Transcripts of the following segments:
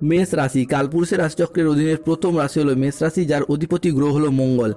মেষ রাশি কালপুরুষের রাশিচক্রের অধীনের প্রথম রাশি হলো মেষ রাশি, যার অধিপতি গ্রহ হলো মঙ্গল।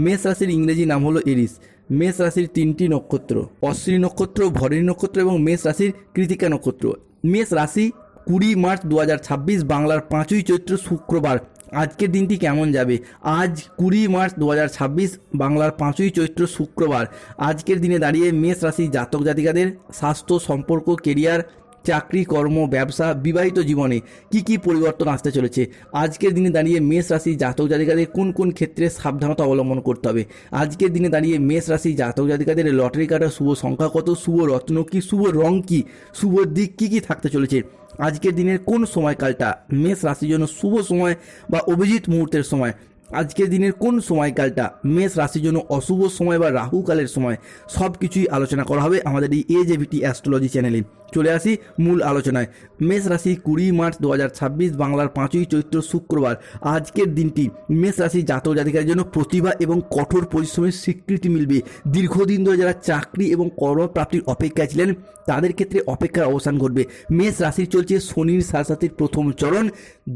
মেষ রাশির ইংরেজি নাম হলো এরিস। মেষ রাশির তিনটি নক্ষত্র: অশ্বিনী নক্ষত্র, ভরণী নক্ষত্র এবং মেষ রাশির কৃতিকা নক্ষত্র। মেষ রাশি 20 মার্চ 2026 বাংলার 5ই চৈত্র শুক্রবার। আজকের দিনটি কেমন যাবে? আজ 20 মার্চ 2026 বাংলার 5ই চৈত্র শুক্রবার। আজকের দিনে দাঁড়িয়ে মেষ রাশি জাতক জাতিকাদের স্বাস্থ্য, সম্পর্ক, কেরিয়ার, চাকরি, কর্ম, ব্যবসা, বিবাহিত জীবনে কি কি পরিবর্তন আসতে চলেছে? আজকের দিনে দাঁড়িয়ে মেষ রাশি জাতক জাতিকাদের কোন কোন ক্ষেত্রে সাবধানতা অবলম্বন করতে হবে? আজকের দিনে দাঁড়িয়ে মেষ রাশি জাতক জাতিকাদের লটারি কাটার শুভ সংখ্যা কত, শুভ রত্ন কি, শুভ রং কি, শুভ দিক কি কি থাকতে চলেছে? আজকের দিনের কোন সময়কালটা মেষ রাশির জন্য শুভ সময় বা অভিজিৎ মুহূর্তের সময়? আজকের দিনের কোন সময়কালটা মেষ রাশির জন্য অশুভ সময় বা রাহুকালের সময়? সব কিছুই আলোচনা করা হবে আমাদের এই এজেভিটি অ্যাস্ট্রোলজি চ্যানেলে। চলে আসি মূল আলোচনায়। মেষ রাশি 20 মার্চ 2026 বাংলার 5ই চৈত্র শুক্রবার। আজকের দিনটি মেষ রাশি জাতক জাতিকার জন্য প্রতিভা এবং কঠোর পরিশ্রমের স্বীকৃতি মিলবে। দীর্ঘদিন ধরে যারা চাকরি এবং কর্মপ্রাপ্তির অপেক্ষায় ছিলেন তাদের ক্ষেত্রে অপেক্ষার অবসান ঘটবে। মেষ রাশির চলছে শনির সাড়ে প্রথম চরণ,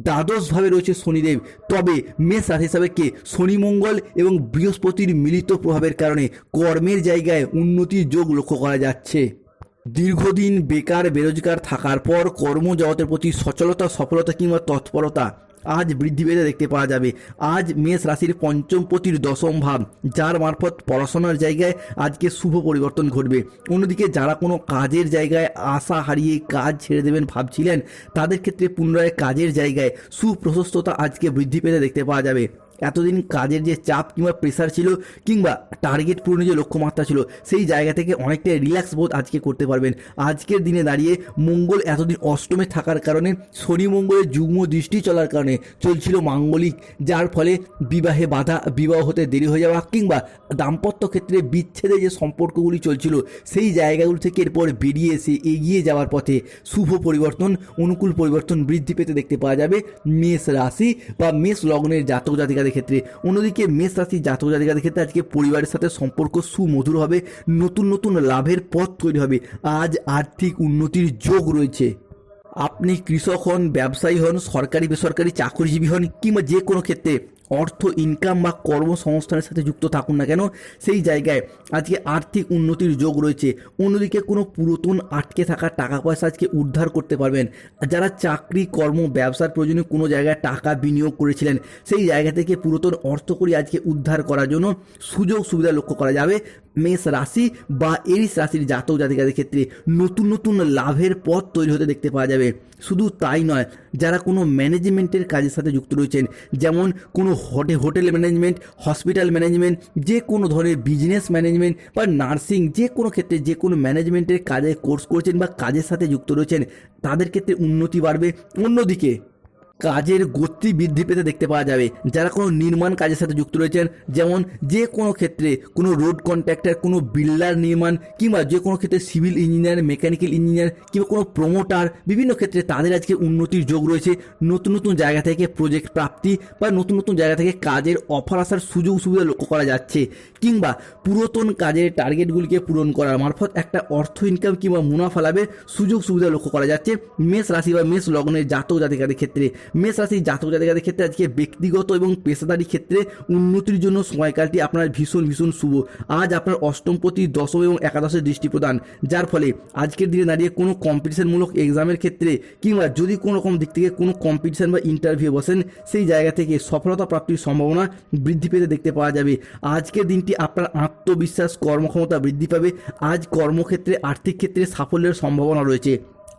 দ্বাদশভাবে রয়েছে শনিদেব। তবে মেষ রাশি হিসাবে কে শনি, মঙ্গল এবং বৃহস্পতির মিলিত প্রভাবের কারণে কর্মের জায়গায় উন্নতির যোগ লক্ষ্য করা যাচ্ছে। দীর্ঘদিন বেকার বেরোজগার থাকার পর কর্মজগতের প্রতি সচলতা, সফলতা কিংবা তৎপরতা আজ বৃদ্ধি পেতে দেখতে পাওয়া যাবে। আজ মেষ রাশির পঞ্চমপতির দশম ভাব, যার মারফত পড়াশোনার জায়গায় আজকে শুভ পরিবর্তন ঘটবে। অন্যদিকে যারা কোনো কাজের জায়গায় আশা হারিয়ে কাজ ছেড়ে দেবেন ভাবছিলেন, তাদের ক্ষেত্রে পুনরায় কাজের জায়গায় সুপ্রশস্ততা আজকে বৃদ্ধি পেতে দেখতে পাওয়া যাবে। এতদিন কাজের যে চাপ কিংবা প্রেশার ছিল কিংবা টার্গেট পূরণের যে লক্ষ্যমাত্রা ছিল, সেই জায়গা থেকে অনেকটাই রিল্যাক্স বোধ আজকে করতে পারবেন। আজকের দিনে দাঁড়িয়ে মঙ্গল এতদিন অষ্টমে থাকার কারণে, শনি মঙ্গলের যুগ্ম দৃষ্টি চলার কারণে চলছিল মাঙ্গলিক, যার ফলে বিবাহে বাধা, বিবাহ হতে দেরি হয়ে যাওয়া কিংবা দাম্পত্য ক্ষেত্রে বিচ্ছেদে যে সম্পর্কগুলি চলছিল সেই জায়গাগুলো থেকে এরপর বেরিয়ে এসে এগিয়ে যাওয়ার পথে শুভ পরিবর্তন, অনুকূল পরিবর্তন বৃদ্ধি পেতে দেখতে পাওয়া যাবে মেষ রাশি বা মেষ লগ্নের জাতক জাতিকাদের ক্ষেত্রে। অন্যদিকে মেষ রাশি জাতক জাতিকাদের ক্ষেত্রে আজকে পরিবারের সাথে সম্পর্ক সুমধুর হবে, নতুন নতুন লাভের পথ তৈরি হবে। আজ আর্থিক উন্নতির যোগ রয়েছে। আপনি কৃষক হন, ব্যবসায়ী হন, সরকারি বেসরকারি চাকরিজীবী হন কিংবা যে কোনো ক্ষেত্রে অর্থ ইনকাম বা কর্মসংস্থানের সাথে যুক্ত থাকুন না কেন, সেই জায়গায় আজকে আর্থিক উন্নতির যোগ রয়েছে। অন্যদিকে কোনো পুরাতন আটকে থাকা টাকা পয়সা আজকে উদ্ধার করতে পারবেন। যারা চাকরি, কর্ম, ব্যবসার প্রয়োজনে কোনো জায়গায় টাকা বিনিয়োগ করেছিলেন, সেই জায়গা থেকে পুরাতন অর্থকড়ি আজকে উদ্ধার করার জন্য সুযোগ সুবিধা লক্ষ্য করা যাবে। মেষ রাশি বা এরিস রাশির জাতক জাতিকাদের ক্ষেত্রে নতুন নতুন লাভের পথ তৈরি হতে দেখতে পাওয়া যাবে। শুধু তাই নয়, যারা কোনো ম্যানেজমেন্টের কাজের সাথে যুক্ত রয়েছেন, যেমন কোনো হোটেল ম্যানেজমেন্ট, হসপিটাল ম্যানেজমেন্ট, যে কোনো ধরনের বিজনেস ম্যানেজমেন্ট বা নার্সিং, যে কোনো ক্ষেত্রে যে কোনো ম্যানেজমেন্টের কাজে কোর্স করেছেন বা কাজের সাথে যুক্ত রয়েছেন, তাদের ক্ষেত্রে উন্নতি বাড়বে। অন্যদিকে কাজের গতি বৃদ্ধি পেতে দেখতে পাওয়া যাবে। যারা কোনো নির্মাণ কাজের সাথে যুক্ত রয়েছেন, যেমন যে কোনো ক্ষেত্রে কোনো রোড কন্ট্রাক্টর, কোনো বিল্ডার নির্মাণ কিংবা যে কোনো ক্ষেত্রে সিভিল ইঞ্জিনিয়ার, মেকানিক্যাল ইঞ্জিনিয়ার কিংবা কোনো প্রমোটার, বিভিন্ন ক্ষেত্রে তাদের আজকে উন্নতির যোগ রয়েছে। নতুন নতুন জায়গা থেকে প্রজেক্ট প্রাপ্তি বা নতুন নতুন জায়গা থেকে কাজের অফার আসার সুযোগ সুবিধা লক্ষ্য করা যাচ্ছে, কিংবা পুরাতন কাজের টার্গেটগুলিকে পূরণ করার মারফত একটা অর্থ ইনকাম কিংবা মুনাফা লাভের সুযোগ সুবিধা লক্ষ্য করা যাচ্ছে মেষ রাশি বা মেষ লগ্নের জাতক জাতিকাদের ক্ষেত্রে। মেষ রাশির জাতক জাতিকাদের ক্ষেত্রে আজকে ব্যক্তিগত এবং পেশাদারি ক্ষেত্রে উন্নতির জন্য সময়কালটি আপনার ভীষণ ভীষণ শুভ। আজ আপনার অষ্টমপতি, দশম এবং একাদশের দৃষ্টি প্রদান, যার ফলে আজকের দিনে দাঁড়িয়ে কোনো কম্পিটিশনমূলক এক্সামের ক্ষেত্রে কিংবা যদি কোনো রকম দিক থেকে কোনো কম্পিটিশন বা ইন্টারভিউ বসেন, সেই জায়গা থেকে সফলতা প্রাপ্তির সম্ভাবনা বৃদ্ধি পেতে দেখতে পাওয়া যাবে। আজকের দিনটি আপনার আত্মবিশ্বাস, কর্মক্ষমতা বৃদ্ধি পাবে। আজ কর্মক্ষেত্রে, আর্থিক ক্ষেত্রে সাফল্যের সম্ভাবনা রয়েছে।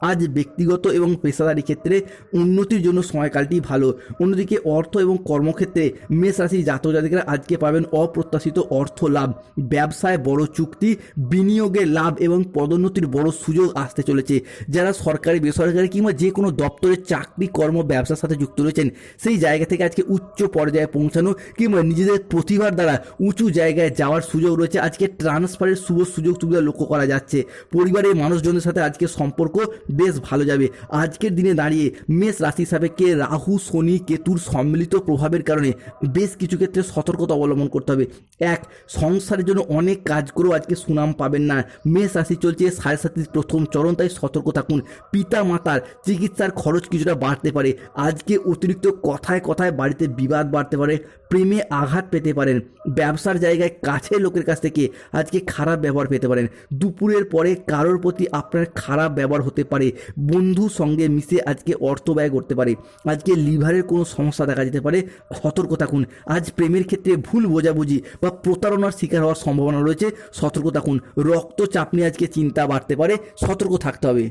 আজ ব্যক্তিগত এবং পেশাদারি ক্ষেত্রে উন্নতির জন্য সময়কালটি ভালো। অন্যদিকে অর্থ এবং কর্মক্ষেত্রে মেষ রাশির জাতক জাতিকারা আজকে পাবেন অপ্রত্যাশিত অর্থ লাভ, ব্যবসায় বড় চুক্তি, বিনিয়োগের লাভ এবং পদোন্নতির বড় সুযোগ আসতে চলেছে। যারা সরকারি, বেসরকারি কিংবা যে কোনো দপ্তরের চাকরি, কর্ম, ব্যবসার সাথে যুক্ত রয়েছেন, সেই জায়গা থেকে আজকে উচ্চ পর্যায়ে পৌঁছানো কিংবা নিজেদের প্রতিভার দ্বারা উঁচু জায়গায় যাওয়ার সুযোগ রয়েছে। আজকে ট্রান্সফারের শুভ সুযোগ সুবিধা লক্ষ্য করা যাচ্ছে। পরিবারের মানুষজনের সাথে আজকে সম্পর্ক বেশ ভালো যাবে। আজকের দিনে দাঁড়িয়ে মেষ রাশি সাপেক্ষে রাহু শনি কেতুর সম্মিলিত প্রভাবের কারণে বেশ কিছু ক্ষেত্রে সতর্কতা অবলম্বন করতে হবে। এক, সংসারের জন্য অনেক কাজ করেও আজকে সুনাম পাবেন না। মেষ রাশি চলছে 7.5 প্রথম চরণ, তাই সতর্ক থাকুন। পিতা মাতার চিকিৎসার খরচ কিছুটা বাড়তে পারে। আজকে অতিরিক্ত কথায় কথায় বাড়িতে বিবাদ বাড়তে পারে, প্রেমে আঘাত পেতে পারেন। ব্যবসার জায়গায় কাছের লোকের কাছ থেকে আজকে খারাপ ব্যবহার পেতে পারেন। দুপুরের পরে কারোর প্রতি আপনার খারাপ ব্যবহার হতে পারে। বন্ধুর সঙ্গে মিশে আজকে অর্থ ব্যয় করতে পারে। আজকে লিভারের কোনো সমস্যা দেখা যেতে পারে, সতর্ক থাকুন। আজ প্রেমের ক্ষেত্রে ভুল বোঝাবুঝি বা প্রতারণার শিকার হওয়ার সম্ভাবনা রয়েছে, সতর্ক থাকুন। রক্তচাপ নিয়ে আজকে চিন্তা বাড়তে পারে, সতর্ক থাকতে হবে।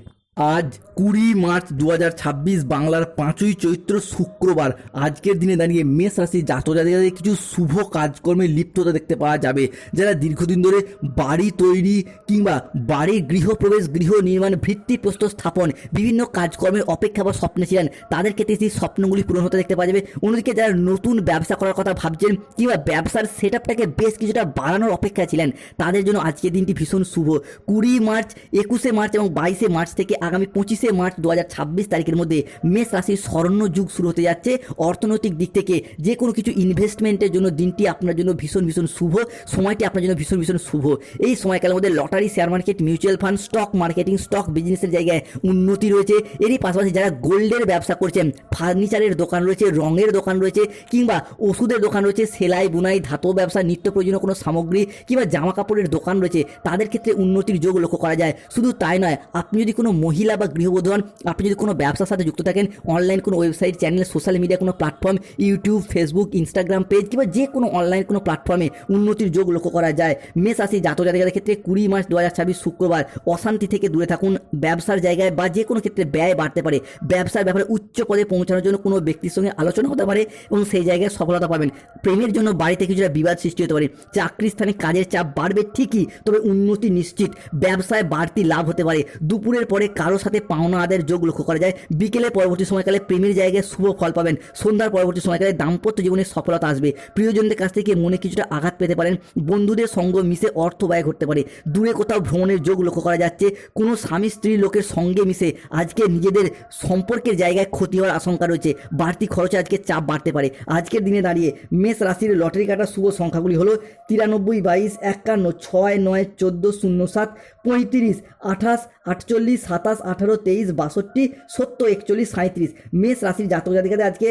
আজ 20 মার্চ 2026 বাংলার 5ই চৈত্র শুক্রবার। আজকের দিনে দাঁড়িয়ে মেষ রাশি জাতক জাতিকাদের কিছু শুভ কাজকর্মে লিপ্ততা দেখতে পাওয়া যাবে। যারা দীর্ঘদিন ধরে বাড়ি তৈরি কিংবা বাড়ির গৃহপ্রবেশ, গৃহ নির্মাণ, ভিত্তিপ্রস্তর স্থাপন, বিভিন্ন কাজকর্মের অপেক্ষা বা স্বপ্নে ছিলেন, তাদের ক্ষেত্রে সেই স্বপ্নগুলি পূরণ হতে দেখতে পাওয়া যাবে। অন্যদিকে যারা নতুন ব্যবসা করার কথা ভাবছেন কিংবা ব্যবসার সেটআপটাকে বেশ কিছুটা বাড়ানোর অপেক্ষায় ছিলেন, তাদের জন্য আজকের দিনটি ভীষণ শুভ। 20 মার্চ, 21 মার্চ এবং 22 মার্চ থেকে আগামী 25 মার্চ 2026 তারিখের মধ্যে মেষ রাশির স্বর্ণ যুগ শুরু হতে যাচ্ছে। অর্থনৈতিক দিক থেকে যে কোনো কিছু ইনভেস্টমেন্টের জন্য দিনটি আপনার জন্য ভীষণ ভীষণ শুভ। সময়টি আপনার জন্য ভীষণ ভীষণ শুভ। এই সময়কালের মধ্যে lottery, share market, mutual fund, stock marketing, stock বিজনেসের জায়গায় উন্নতি রয়েছে। এরই পাশাপাশি যারা গোল্ডের ব্যবসা করছেন, ফার্নিচারের দোকান রয়েছে, রঙের দোকান রয়েছে কিংবা ওষুধের দোকান রয়েছে, সেলাই বুনাই, ধাতব ব্যবসা, নিত্য প্রয়োজনীয় কোনো সামগ্রী কিংবা জামা কাপড়ের দোকান রয়েছে, তাদের ক্ষেত্রে উন্নতির যোগ লক্ষ্য করা যায়। শুধু তাই নয়, আপনি যদি কোনো মহিলা বা গৃহবধূ হন, আপনি যদি কোনো ব্যবসার সাথে যুক্ত থাকেন, অনলাইন কোনো ওয়েবসাইট, চ্যানেল, সোশ্যাল মিডিয়া কোনো platform, YouTube, Facebook, Instagram page কিংবা যে কোনো অনলাইন কোনো প্ল্যাটফর্মে উন্নতির যোগ লক্ষ্য করা যায়। মেষ রাশি জাতক জাতিকাদের ক্ষেত্রে 20 মার্চ 2026 শুক্রবার অশান্তি থেকে দূরে থাকুন। ব্যবসার জায়গায় বা যে কোনো ক্ষেত্রে ব্যয় বাড়তে পারে। ব্যবসার ব্যাপারে উচ্চ পদে পৌঁছানোর জন্য কোনো ব্যক্তির সঙ্গে আলোচনা হতে পারে এবং সেই জায়গায় সফলতা পাবেন। প্রেমের জন্য বাড়িতে কিছুটা বিবাদ সৃষ্টি হতে পারে। চাকরির স্থানে কাজের চাপ বাড়বে ঠিকই, তবে উন্নতি নিশ্চিত। ব্যবসায় বাড়তি লাভ হতে পারে। দুপুরের পরে কারোর সাথে পাওনা আদায়ের যোগ লক্ষ্য করা যায়। বিকেলে পরবর্তী সময়কালে প্রেমের জায়গায় শুভ ফল পাবেন। সন্ধ্যার পরবর্তী সময়কালে দাম্পত্য জীবনে সফলতা আসবে। প্রিয়জনদের কাছ থেকে মনে কিছুটা আঘাত পেতে পারেন। বন্ধুদের সঙ্গ মিশে অর্থ ব্যয় ঘটতে পারে। দূরে কোথাও ভ্রমণের যোগ লক্ষ্য করা যাচ্ছে। কোনো স্বামী স্ত্রী লোকের সঙ্গে মিশে আজকে নিজেদের সম্পর্কের জায়গায় ক্ষতি হওয়ার আশঙ্কা রয়েছে। বাড়তি খরচে আজকে চাপ বাড়তে পারে। আজকের দিনে দাঁড়িয়ে মেষ রাশির লটারি কাটার শুভ সংখ্যাগুলি হলো 93, 22, 51, 6, 9, 14, 07, 35, 28, 48, 27, 18, 23, 62, 70, 41, 37। মেষ রাশির জাতক জাতিকাদের আজকে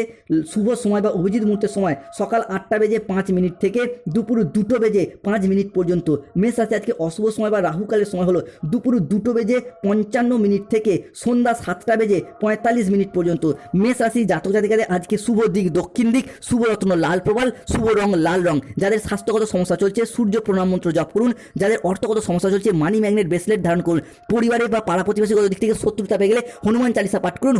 শুভ সময় বা অভিজিৎ মুহূর্তের সময় সকাল 8টা বেজে 5 মিনিট থেকে দুপুর 2টো বেজে 5 মিনিট পর্যন্ত। মেষ রাশি আজকে অশুভ সময় বা রাহুকালের সময় হলো দুপুর 2টো বেজে 55 মিনিট থেকে সন্ধ্যা 7টা বেজে 45 মিনিট পর্যন্ত। মেষ রাশির জাতক জাতিকাদের আজকে শুভ দিক দক্ষিণ দিক, শুভ রত্ন লাল প্রবাল, শুভ রং লাল রং। যাদের স্বাস্থ্যগত সমস্যা চলছে সূর্য প্রণাম মন্ত্র জপ করুন। যাদের অর্থগত সমস্যা চলছে মানি ম্যাগনেট ব্রেসলেট ধারণ করুন। পরিবারের বা পাড়া প্রতিবেশীগত দিক থেকে শত্রুতা পেয়ে গেলে হনুমান চালিসা পাঠ করুন।